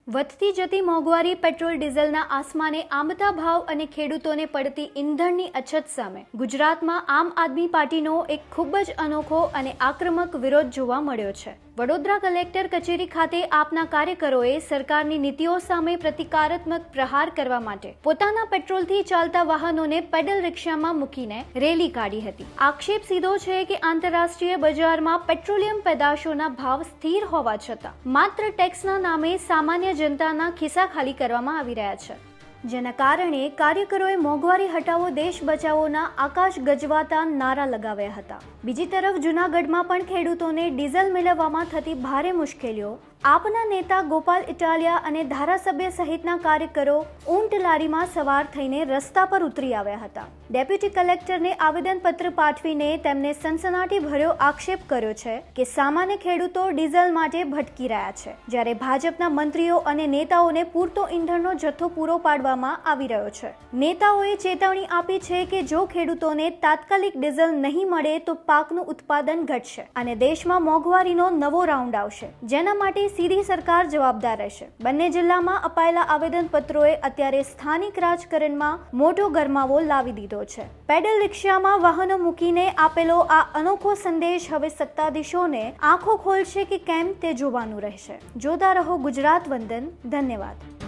વધતી જતી મોંઘવારી, પેટ્રોલ ડીઝલના આસમાને આંબતા ભાવ અને ખેડૂતોને પડતી ઈંધણની અછત સામે ગુજરાતમાં આમ આદમી પાર્ટીનો એક ખૂબ જ અનોખો અને આક્રમક વિરોધ જોવા મળ્યો છે। વડોદરા કલેક્ટર કચેરી ખાતે આપના કાર્યકરોએ સરકારની નીતિઓ સામે પ્રતિકારાત્મક પ્રહાર કરવા માટે પોતાના પેટ્રોલથી ચાલતા વાહનોને પેડલ રિક્ષામાં મૂકીને રેલી કાઢી હતી। આક્ષેપ સીધો છે કે આંતરરાષ્ટ્રીય બજારમાં પેટ્રોલિયમ પેદાશોના ભાવ સ્થિર હોવા છતાં માત્ર ટેક્સના નામે સામાન્ય જનતાના ખિસ્સા ખાલી કરવામાં આવી રહ્યા છે, જેના કારણે કાર્યકરોએ મોંઘવારી હટાવો દેશ બચાવોના આકાશ ગજવાતા નારા લગાવ્યા હતા। બીજી તરફ જૂનાગઢમાં પણ ખેડૂતોને ડીઝલ મેળવવામાં થતી ભારે મુશ્કેલીઓ આપના નેતા ગોપાલ ઇટાલિયા અને ધારાસભ્ય સહિતના કાર્યકરો ઊંટ લારીમાં સવાર થઈને રસ્તા પર ઉતરી આવ્યા હતા। ડેપ્યુટી કલેક્ટરને આવેદનપત્ર પાઠવીને તેમને સનસનાટી ભર્યો આક્ષેપ કર્યો છે કે સામાન્ય ખેડૂતો ડીઝલ માટે ભટકી રહ્યા છે, જ્યારે ભાજપના મંત્રીઓ અને નેતાઓને પૂરતો ઈંધણનો જથ્થો પૂરો પાડવામાં આવી રહ્યો છે। નેતાઓએ ચેતવણી આપી છે કે જો ખેડૂતોને તાત્કાલિક ડીઝલ નહીં મળે તો પાકનું ઉત્પાદન ઘટશે અને દેશમાં મોંઘવારીનો નવો રાઉન્ડ આવશે, જેના માટે સીધી સરકાર જવાબદાર રહેશે। બંને જિલ્લામાં અપાયેલા આવેદનપત્રોએ અત્યારે સ્થાનિક રાજકારણમાં મોટો ગરમાવો લાવી દીધો છે। પેડલ રિક્ષામાં વાહનો મૂકીને આપેલો આ અનોખો સંદેશ હવે સત્તાધીશોને આંખો ખોલશે કે કેમ તે જોવાનું રહેશે। જોતા રહો ગુજરાત વંદન। ધન્યવાદ।